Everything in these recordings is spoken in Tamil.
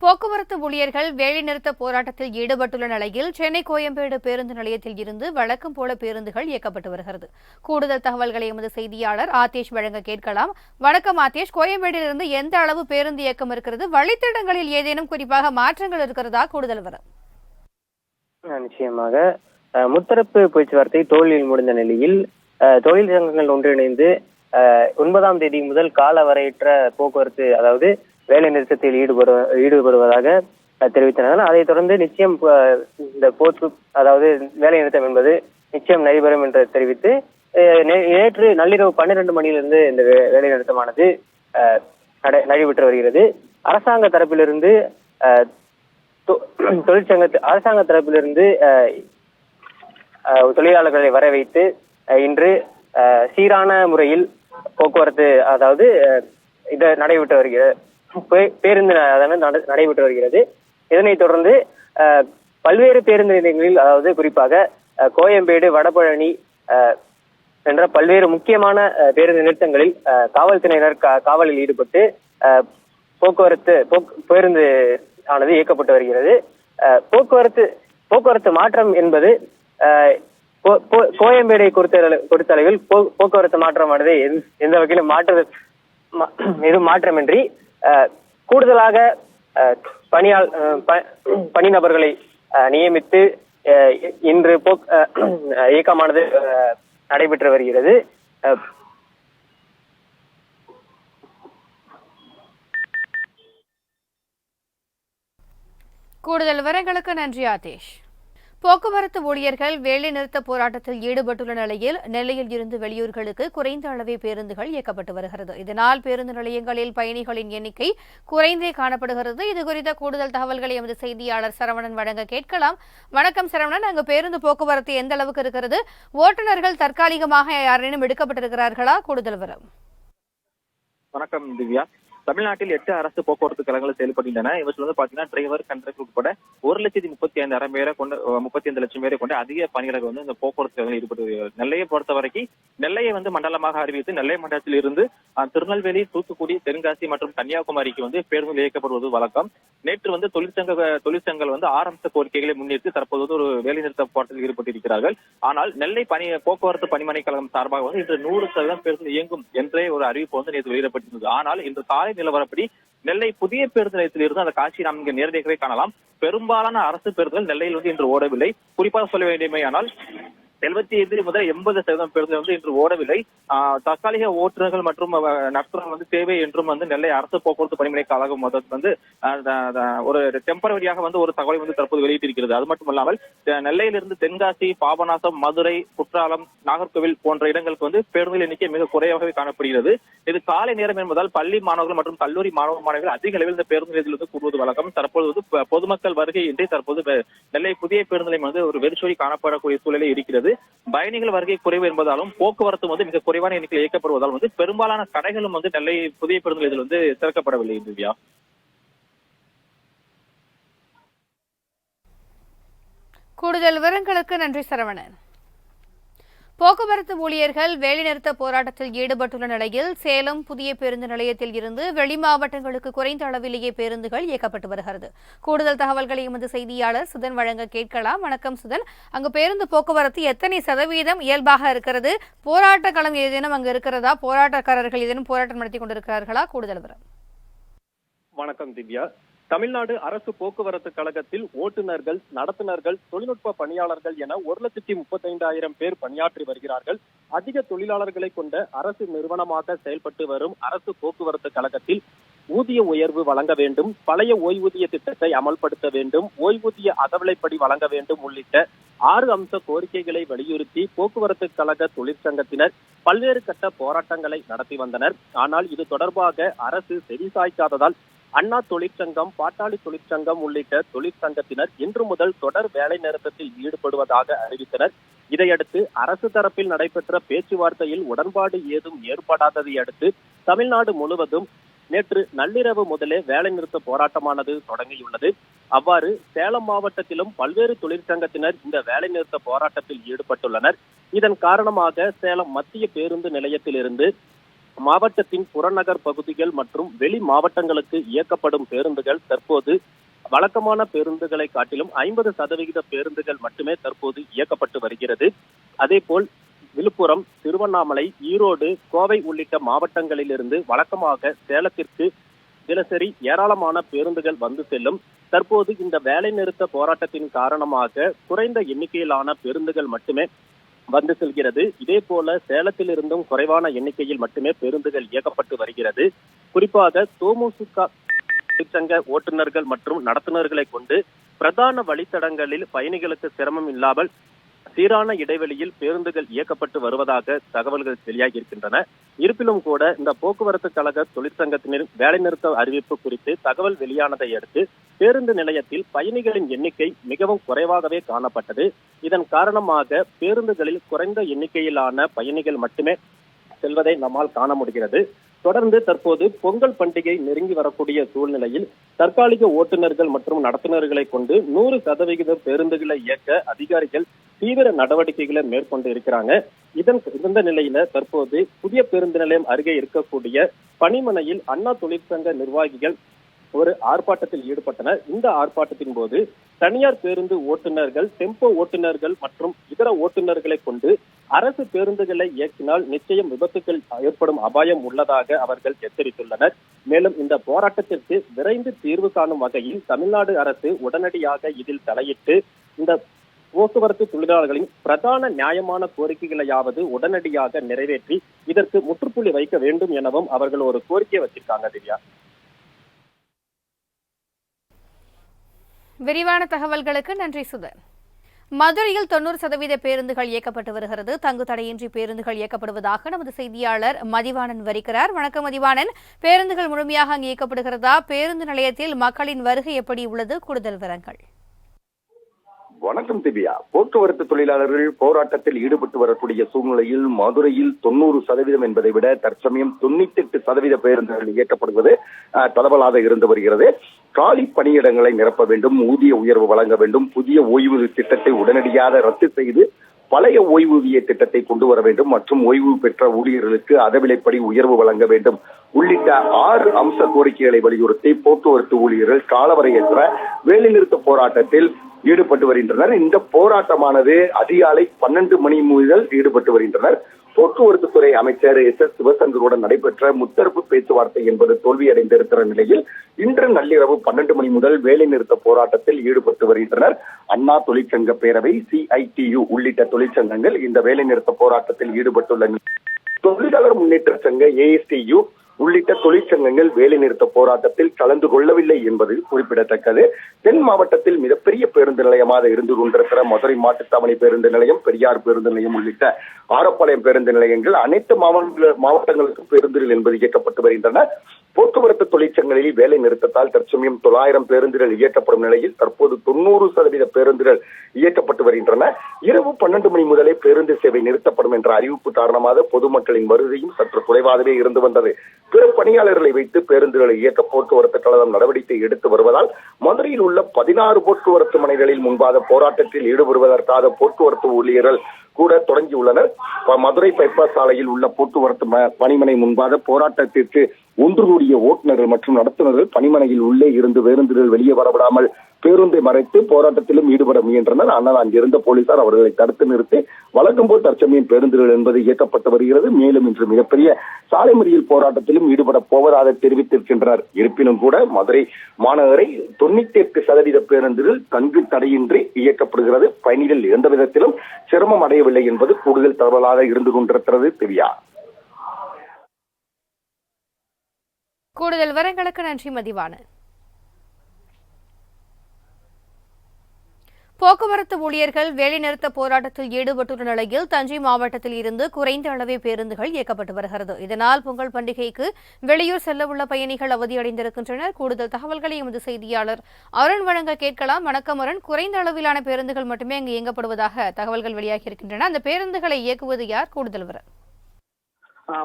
போக்குவரத்து ஊழியர்கள் வேலைநிறுத்த போராட்டத்தில் ஈடுபட்டுள்ள நிலையில் சென்னை கோயம்பேடு பேருந்து நிலையத்தில் இருந்து வழக்கம் போல பேருந்துகள் இயக்கப்பட்டு வருகிறது. கூடுதல் தகவல்களை எமது செய்தியாளர் ஆதேஷ் வழங்க கேட்கலாம். வணக்கம் ஆதேஷ், கோயம்பேடிலிருந்து எந்த அளவு பேருந்து இயக்கம் இருக்கிறது? வழித்தடங்களில் ஏதேனும் குறிப்பாக மாற்றங்கள் இருக்கிறதா? கூடுதல் விவரம். நிச்சயமாக முத்தரப்பு பேச்சுவார்த்தை தோல்வியில் முடிந்த நிலையில் தொழில் சங்கங்கள் ஒன்றிணைந்து 9ஆம் தேதி முதல் கால வரையற்ற போக்குவரத்து அதாவது வேலை நிறுத்தத்தில் ஈடுபடுவதாக தெரிவித்தனர். அதைத் தொடர்ந்து நிச்சயம் இந்த போக்கு அதாவது வேலை நிறுத்தம் என்பது நிச்சயம் நடைபெறும் என்று தெரிவித்து நேற்று நள்ளிரவு 12 மணியிலிருந்து இந்த வேலை நிறுத்தமானது நடைபெற்று வருகிறது. அரசாங்க தரப்பிலிருந்து அரசாங்க தரப்பிலிருந்து தொழிலாளர்களை வர வைத்து இன்று சீரான முறையில் போக்குவரத்து அதாவது இது நடைபெற்று வருகிறது. பேருந்து நடைபெற்று வருகிறது. இதனைத் தொடர்ந்து பல்வேறு பேருந்து நிலையங்களில் அதாவது குறிப்பாக கோயம்பேடு, வடபழனி என்ற பல்வேறு முக்கியமான பேருந்து நிறுத்தங்களில் காவல்துறையினர் காவலில் ஈடுபட்டு பேருந்து ஆனது இயக்கப்பட்டு வருகிறது. போக்குவரத்து மாற்றம் என்பது கோயம்பேடை பொறுத்தளவில் போக்குவரத்து மாற்றமானது எந்த வகையிலும் மாற்றமின்றி கூடுதலாக பணிநபர்களை நியமித்து இன்று இயக்கமானது நடைபெற்று வருகிறது. கூடுதல் விவரங்களுக்கு நன்றி ஆதேஷ். போக்குவரத்து ஊழியர்கள் வேலைநிறுத்த போராட்டத்தில் ஈடுபட்டுள்ள நிலையில் நெல்லையில் இருந்து வெளியூர்களுக்கு குறைந்த அளவே பேருந்துகள் இயக்கப்பட்டு வருகிறது. இதனால் பேருந்து நிலையங்களில் பயணிகளின் எண்ணிக்கை குறைந்தே காணப்படுகிறது. இதுகுறித்த கூடுதல் தகவல்களை எமது செய்தியாளர் சரவணன் வழங்க கேட்கலாம். வணக்கம் சரவணன், அங்கு பேருந்து போக்குவரத்து எந்த அளவுக்கு இருக்கிறது? ஓட்டுநர்கள் தற்காலிகமாக யாரேனும் எடுக்கப்பட்டிருக்கிறார்களா? கூடுதல் விவரம். வணக்கம் திவ்யா. தமிழ்நாட்டில் 8 அரசு போக்குவரத்து கழகங்கள் செயல்படுகின்றன. இவற்றில் பாத்தீங்கன்னா டிரைவர், கண்டக்டர் உட்பட 1,35,000 பேரை கொண்ட 35 லட்சம் பேரை கொண்ட அதிக பணியாளர்கள் இந்த போக்குவரத்து ஈடுபட்டு வருகிறார்கள். நெல்லையை பொறுத்த வரைக்கும் நெல்லையை மண்டலமாக அறிவித்து நெல்லை மண்டலத்தில் இருந்து திருநெல்வேலி, தூத்துக்குடி, தென்காசி மற்றும் கன்னியாகுமரிக்கு பேருந்துகள் இயக்கப்படுவது வழக்கம். நேற்று தொழிற்சங்கங்கள் 6 அம்ச கோரிக்கைகளை முன்னிறுத்தி தற்போது ஒரு வேலைநிறுத்த போராட்டத்தில் ஈடுபட்டிருக்கிறார்கள். ஆனால் நெல்லை போக்குவரத்து பணிமனை கழகம் சார்பாக இன்று 100% பேருந்து இயங்கும் என்றே ஒரு அறிவிப்பு நேற்று வெளியிடப்பட்டிருந்தது. ஆனால் இன்று காலை நிலவரப்படி நெல்லை புதிய பேருந்து நிலையத்தில் இருந்து அந்த காட்சி நாம் இங்கே நேரடியாகவே காணலாம். பெரும்பாலான அரசு பேருந்துகள் நெல்லையில் இன்று ஓடவில்லை. குறிப்பாக சொல்ல வேண்டுமேயானால் 75 முதல் 80% பேருந்து இன்று ஓடவில்லை. தற்காலிக ஓட்டுநர்கள் மற்றும் நடத்துனர்கள் தேவை என்றும் நெல்லை அரசு போக்குவரத்து பணிமனை கழகம் ஒரு டெம்பரரியாக ஒரு தகவலை தற்போது வெளியிட்டிருக்கிறது. அது மட்டுமல்லாமல் நெல்லையிலிருந்து தென்காசி, பாபநாசம், மதுரை, குற்றாலம், நாகர்கோவில் போன்ற இடங்களுக்கு பேருந்துகள் எண்ணிக்கை மிக குறைவாகவே காணப்படுகிறது. இது காலை நேரம் என்பதால் பள்ளி மாணவர்கள் மற்றும் கல்லூரி மாணவர்கள் அதிக அளவில் இந்த பேருந்து நிலையத்தில் கூடுவது வழக்கம். தற்போது பொதுமக்கள் வருகை இன்றி தற்போது நெல்லை புதிய பேருந்து நிலையம் ஒரு வெறிச்சோடி காணப்படக்கூடிய சூழலே இருக்கிறது. பயணிகள் வருகை குறைவு என்பதாலும் போக்குவரத்து மிக குறைவான எண்ணிக்கையில் இயக்கப்படுவதால் பெரும்பாலான கடைகளும் நெல்லை புதிய பேருந்து நிலையத்தில் திறக்கப்படவில்லை. திவ்யா, கூடுதல் விவரங்களுக்கு நன்றி சரவணன். போக்குவரத்து ஊழியர்கள் வேலைநிறுத்த போராட்டத்தில் ஈடுபட்டுள்ள நிலையில் சேலம் புதிய பேருந்து நிலையத்தில் இருந்து வெளி மாவட்டங்களுக்கு குறைந்த அளவிலேயே பேருந்துகள் இயக்கப்பட்டு வருகிறது. கூடுதல் தகவல்களை எமது செய்தியாளர் சுதன் வழங்க கேட்கலாம். வணக்கம் சுதன், அங்கு பேருந்து போக்குவரத்து எத்தனை சதவீதம் இயல்பாக இருக்கிறது? போராட்ட களம் ஏதேனும் அங்கு இருக்கிறதா? போராட்டக்காரர்கள் ஏதேனும் போராட்டம் நடத்தி கொண்டிருக்கிறார்களா? கூடுதல் விவரம். வணக்கம் திவ்யா. தமிழ்நாடு அரசு போக்குவரத்து கழகத்தில் ஓட்டுநர்கள், நடத்துனர்கள், தொழில்நுட்ப பணியாளர்கள் என 1,35,000 பேர் பணியாற்றி வருகிறார்கள். அதிக தொழிலாளர்களை கொண்ட அரசு நிறுவனமாக செயல்பட்டு வரும் அரசு போக்குவரத்து கழகத்தில் ஊதிய உயர்வு வழங்க வேண்டும், பழைய ஓய்வூதிய திட்டத்தை அமல்படுத்த வேண்டும், ஓய்வூதிய அகவிலைப்படி வழங்க வேண்டும் உள்ளிட்ட 6 அம்ச கோரிக்கைகளை வலியுறுத்தி போக்குவரத்து கழக தொழிற்சங்கத்தினர் பல்வேறு கட்ட போராட்டங்களை நடத்தி வந்தனர். ஆனால் இது தொடர்பாக அரசு செவிசாய்க்காததால் அண்ணா தொழிற்சங்கம், பாட்டாளி தொழிற்சங்கம் உள்ளிட்ட தொழிற்சங்கத்தினர் இன்று முதல் தொடர் வேலை நிறுத்தத்தில் ஈடுபடுவதாக அறிவித்தனர். இதையடுத்து அரசு தரப்பில் நடைபெற்ற பேச்சுவார்த்தையில் உடன்பாடு ஏதும் ஏற்படாததை அடுத்து தமிழ்நாடு முழுவதும் நேற்று நள்ளிரவு முதலே வேலை நிறுத்த போராட்டமானது தொடங்கியுள்ளது. அவ்வாறு சேலம் மாவட்டத்திலும் பல்வேறு தொழிற்சங்கத்தினர் இந்த வேலை நிறுத்த போராட்டத்தில் ஈடுபட்டுள்ளனர். இதன் காரணமாக சேலம் மத்திய பேருந்து நிலையத்திலிருந்து மாவட்டத்தின் புறநகர் பகுதிகள் மற்றும் வெளி மாவட்டங்களுக்கு இயக்கப்படும் பேருந்துகள் தற்போது வழக்கமான பேருந்துகளை காட்டிலும் 50% பேருந்துகள் மட்டுமே தற்போது இயக்கப்பட்டு வருகிறது. அதேபோல் விழுப்புரம், திருவண்ணாமலை, ஈரோடு, கோவை உள்ளிட்ட மாவட்டங்களிலிருந்து வழக்கமாக சேலத்திற்கு தினசரி ஏராளமான பேருந்துகள் வந்து செல்லும். தற்போது இந்த வேலை நிறுத்த போராட்டத்தின் காரணமாக குறைந்த எண்ணிக்கையிலான பேருந்துகள் மட்டுமே வந்து செல்கிறது. இதே போல சேலத்திலிருந்தும் குறைவான எண்ணிக்கையில் மட்டுமே பேருந்துகள் இயக்கப்பட்டு வருகிறது. குறிப்பாக தோமுசுக தொழிற்சங்க ஓட்டுநர்கள் மற்றும் நடத்துனர்களை கொண்டு பிரதான வழித்தடங்களில் பயணிகளுக்கு சிரமம் இல்லாமல் சீரான இடைவெளியில் பேருந்துகள் இயக்கப்பட்டு வருவதாக தகவல்கள் வெளியாகி இருக்கின்றன. இருப்பினும் கூட இந்த போக்குவரத்து கழக தொழிற்சங்கத்தினர் வேலைநிறுத்த அறிவிப்பு குறித்து தகவல் வெளியானதை அடுத்து பேருந்து நிலையத்தில் பயணிகளின் எண்ணிக்கை மிகவும் குறைவாகவே காணப்பட்டது. இதன் காரணமாக பேருந்துகளில் குறைந்த எண்ணிக்கையிலான பயணிகள் மட்டுமே செல்வதை நம்மால் காண முடிகிறது. தொடர்ந்து தற்போது பொங்கல் பண்டிகை நெருங்கி வரக்கூடிய சூழ்நிலையில் தற்காலிக ஓட்டுநர்கள் மற்றும் நடத்துனர்களை கொண்டு 100% பேருந்துகளை இயக்க அதிகாரிகள் தீவிர நடவடிக்கைகளை மேற்கொண்டு இருக்கிறாங்க. இந்த நிலையில தற்போது புதிய பேருந்து நிலையம் அருகே இருக்கக்கூடிய பணிமனையில் அண்ணா தொழிற்சங்க நிர்வாகிகள் ஒரு ஆர்ப்பாட்டத்தில் ஈடுபட்டனர். இந்த ஆர்ப்பாட்டத்தின் போது தனியார் பேருந்து ஓட்டுநர்கள், டெம்போ ஓட்டுநர்கள் மற்றும் இதர ஓட்டுநர்களை கொண்டு அரசு பேருந்துகளை இயக்கினால் நிச்சயம் விபத்துகள் ஏற்படும் அபாயம் உள்ளதாக அவர்கள் எச்சரித்துள்ளனர். மேலும் இந்த போராட்டத்திற்கு விரைந்து தீர்வு காணும் வகையில் தமிழ்நாடு அரசு உடனடியாக இதில் தலையிட்டு இந்த போக்குவரத்து தொழிலாளர்களின் பிரதான நியாயமான கோரிக்கைகளையாவது உடனடியாக நிறைவேற்றி இதற்கு முற்றுப்புள்ளி வைக்க வேண்டும் எனவும் அவர்கள் ஒரு கோரிக்கையை வச்சிருக்காங்க. திவ்யா, விரிவான தகவல்களுக்கு நன்றி சுதன். மதுரையில் 90% பேருந்துகள் இயக்கப்பட்டு வருகிறது. தங்கு தடையின்றி பேருந்துகள் இயக்கப்படுவதாக நமது செய்தியாளர் மதிவாணன் வருகிறார். வணக்கம் மதிவாணன், பேருந்துகள் முழுமையாக அங்கு இயக்கப்படுகிறதா? பேருந்து நிலையத்தில் மக்களின் வருகை எப்படி உள்ளது? கூடுதல் விவரங்கள். வணக்கம் திவ்யா. போக்குவரத்து தொழிலாளர்கள் போராட்டத்தில் ஈடுபட்டு வரக்கூடிய சூழ்நிலையில் மதுரையில் 90% என்பதை விட தற்சமயம் 98% பேருந்துகள் இயக்கப்படுவது தளவலாக இருந்து வருகிறது. காலி பணியிடங்களை நிரப்ப வேண்டும், ஊதிய உயர்வு வழங்க வேண்டும், புதிய ஓய்வூதிய திட்டத்தை உடனடியாக ரத்து செய்து பழைய ஓய்வூதிய திட்டத்தை கொண்டு வர வேண்டும் மற்றும் ஓய்வு பெற்ற ஊழியர்களுக்கு அதவிலைப்படி உயர்வு வழங்க வேண்டும் உள்ளிட்ட 6 அம்ச கோரிக்கைகளை வலியுறுத்தி போக்குவரத்து ஊழியர்கள் காலவரையற்ற வேலைநிறுத்த போராட்டத்தில் ஈடுபட்டு வருகின்றனர். இந்த போராட்டமானது அதிகாலை 12 மணி முதல் ஈடுபட்டு வருகின்றனர். போக்குவரத்து துறை அமைச்சர் எஸ். சிவசங்கருடன் நடைபெற்ற முத்தரப்பு பேச்சுவார்த்தை என்பது தோல்வியடைந்திருக்கிற நிலையில் இன்று நள்ளிரவு 12 மணி முதல் வேலைநிறுத்த போராட்டத்தில் ஈடுபட்டு வருகின்றனர். அண்ணா தொழிற்சங்க பேரவை, CITU உள்ளிட்ட தொழிற்சங்கங்கள் இந்த வேலைநிறுத்த போராட்டத்தில் ஈடுபட்டுள்ள தொழிலாளர் முன்னேற்ற சங்க ASTU உள்ளிட்ட தொழிற்சங்கங்கள் வேலைநிறுத்த போராட்டத்தில் கலந்து கொள்ளவில்லை என்பது குறிப்பிடத்தக்கது. தென் மாவட்டத்தில் மிகப்பெரிய பேருந்து நிலையமாக இருந்து கொண்டிருக்கிற மதுரை மாட்டுத்தாவணி பேருந்து நிலையம், பெரியார் பேருந்து நிலையம் உள்ளிட்ட ஆரப்பாளையம் பேருந்து நிலையங்கள் அனைத்து மாவட்டங்களுக்கும் பேருந்துகள் என்பது இயக்கப்பட்டு வருகின்றன. போக்குவரத்து தொழிற்சங்கங்களில் வேலை நிறுத்தத்தால் தற்சமயம் 900 பேருந்துகள் இயக்கப்படும் நிலையில் தற்போது 90% பேருந்துகள் இயக்கப்பட்டு வருகின்றன. இரவு 12 மணி முதலே பேருந்து சேவை நிறுத்தப்படும் என்ற அறிவிப்பு காரணமாக பொதுமக்களின் வருகையும் சற்று குறைவாகவே இருந்து வந்தது. பிற பணியாளர்களை வைத்து பேருந்துகளை இயக்க போக்குவரத்து கழகம் நடவடிக்கை எடுத்து வருவதால் மதுரையில் உள்ள 16 போக்குவரத்து மனைகளில் முன்பாக போராட்டத்தில் ஈடுபடுவதற்காக போக்குவரத்து ஊழியர்கள் கூட தொடங்கியுள்ளனர். மதுரை பைபாஸ் சாலையில் உள்ள போக்குவரத்து பணிமனை முன்பாக போராட்டத்திற்கு ஒன்று கூடிய ஓட்டுநர்கள் மற்றும் நடத்துனர்கள் பணிமனையில் உள்ளே இருந்து பேருந்துகள் வெளியே வரவிடாமல் பேருந்தை மறைத்து போராட்டத்திலும் ஈடுபட முயன்றனர். ஆனால் அங்கிருந்த போலீசார் அவர்களை தடுத்து நிறுத்தி வழக்கம் போல் தற்சமயம் பேருந்துகள் என்பது இயக்கப்பட்டு வருகிறது. மேலும் இன்று மிகப்பெரிய சாலை மறியல் போராட்டத்திலும் ஈடுபட போவதாக தெரிவித்திருக்கின்றனர். இருப்பினும் கூட மதுரை மாநகரை 98% பேருந்துகள் தங்கு தடையின்றி இயக்கப்படுகிறது. பயணிகள் எந்த விதத்திலும் சிரமம் அடையவில்லை என்பது கூடுதல் தகவலாக இருந்து கொண்டிருக்கிறது. திவ்யா, கூடுதல் விவரங்களுக்கு நன்றி மதிவாணன். போக்குவரத்து ஊழியர்கள் வேலைநிறுத்த போராட்டத்தில் ஈடுபட்டுள்ள நிலையில் தஞ்சை மாவட்டத்தில் இருந்து குறைந்த அளவே பேருந்துகள் இயக்கப்பட்டு வருகிறது. இதனால் பொங்கல் பண்டிகைக்கு வெளியூர் செல்லவுள்ள பயணிகள் அவதியடைந்திருக்கின்றனர். கூடுதல் தகவல்களை எமது செய்தியாளர் அருண் வழங்க கேட்கலாம். வணக்கம் அருண், குறைந்த அளவிலான பேருந்துகள் மட்டுமே அங்கு இயங்கப்படுவதாக தகவல்கள் வெளியாகி இருக்கின்றன. அந்த பேருந்துகளை இயக்குவது யார்? கூடுதல் விவரம்.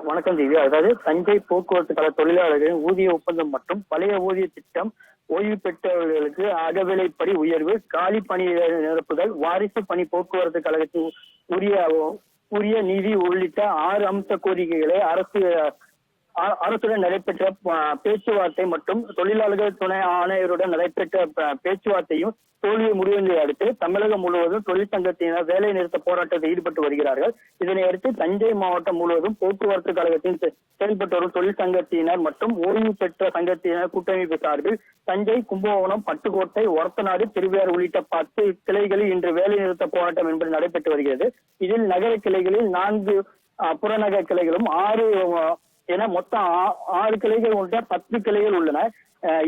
வணக்கம் திவ்யா. அதாவது தஞ்சை போக்குவரத்து கழக தொழிலாளர்களின் ஊதிய ஒப்பந்தம் மற்றும் பழைய ஊதிய திட்டம், ஓய்வு பெற்றவர்களுக்கு அகவிலைப்படி உயர்வு, காலி பணி நிரப்புதல், வாரிசு பணி போக்குவரத்து கழகத்தின் உரிய நிதி உள்ளிட்ட 6 அம்ச கோரிக்கைகளை அரசு அரசுடன் நடைபெற்ற பேச்சுவார்த்தை மற்றும் தொழிலாளர்கள் துணை ஆணையருடன் நடைபெற்ற பேச்சுவார்த்தையும் தோல்வியை முடிவதை அடுத்து தமிழகம் முழுவதும் தொழிற்சங்கத்தினர் வேலை நிறுத்த போராட்டத்தில் ஈடுபட்டு வருகிறார்கள். இதனை அடுத்து தஞ்சை மாவட்டம் முழுவதும் போக்குவரத்து கழகத்தில் செயல்பட்டு வரும் தொழிற்சங்கத்தினர் மற்றும் ஓய்வு பெற்ற சங்கத்தினர் கூட்டமைப்பு சார்பில் தஞ்சை, கும்பகோணம், பட்டுக்கோட்டை, ஒரத்தநாடு, திருவையாறு உள்ளிட்ட 10 கிளைகளில் இன்று வேலை நிறுத்த போராட்டம் என்பது நடைபெற்று வருகிறது. இதில் நகர கிளைகளில் 4 புறநகர கிளைகளும் 6 என மொத்தம் 6 கிளைகள் உள்ள 10 கிளைகள் உள்ளன.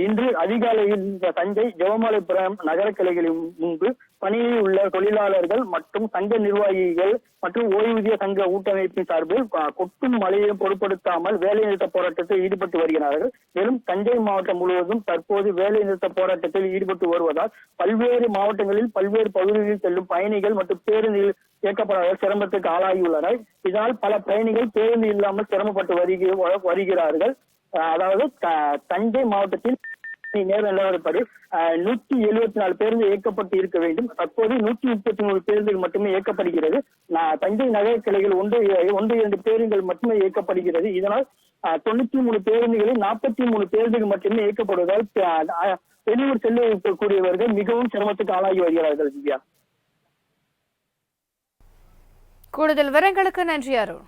இன்று அதிகாலையில் தஞ்சை, ஜெவமாலைபுரம் நகர கிளைகளின் முன்பு பணியில் உள்ள தொழிலாளர்கள் மற்றும் சங்க நிர்வாகிகள் மற்றும் ஓய்வூதிய சங்க கூட்டமைப்பின் சார்பில் கொட்டும் மழையை பொருட்படுத்தாமல் வேலை நிறுத்த போராட்டத்தில் ஈடுபட்டு வருகிறார்கள். மேலும் தஞ்சை மாவட்டம் முழுவதும் தற்போது வேலை நிறுத்த போராட்டத்தில் ஈடுபட்டு வருவதால் பல்வேறு மாவட்டங்களில் பல்வேறு பகுதிகளில் செல்லும் பயணிகள் மற்றும் பேருந்தில் இயக்கப்படாத சிரமத்துக்கு ஆளாகியுள்ளனர். இதனால் பல பயணிகள் பேருந்து இல்லாமல் சிரமப்பட்டு வருகிறார்கள். அதாவது தஞ்சை மாவட்டத்தில் நேர நிலவரப்படி 174 பேருந்து இயக்கப்பட்டு இருக்க வேண்டும். தற்போது 133 பேருந்துகள் மட்டுமே இயக்கப்படுகிறது. தஞ்சை நகர கிளைகள் 1-2 பேருந்துகள் மட்டுமே இயக்கப்படுகிறது. இதனால் 93 பேருந்துகளில் 43 பேருந்துகள் மட்டுமே இயக்கப்படுவதால் வெளியூர் செல்லக்கூடியவர்கள் மிகவும் சிரமத்துக்கு ஆளாகி வருகிறார்கள். திவ்யா, கூடுதல் விவரங்களுக்கு நன்றி அருண்.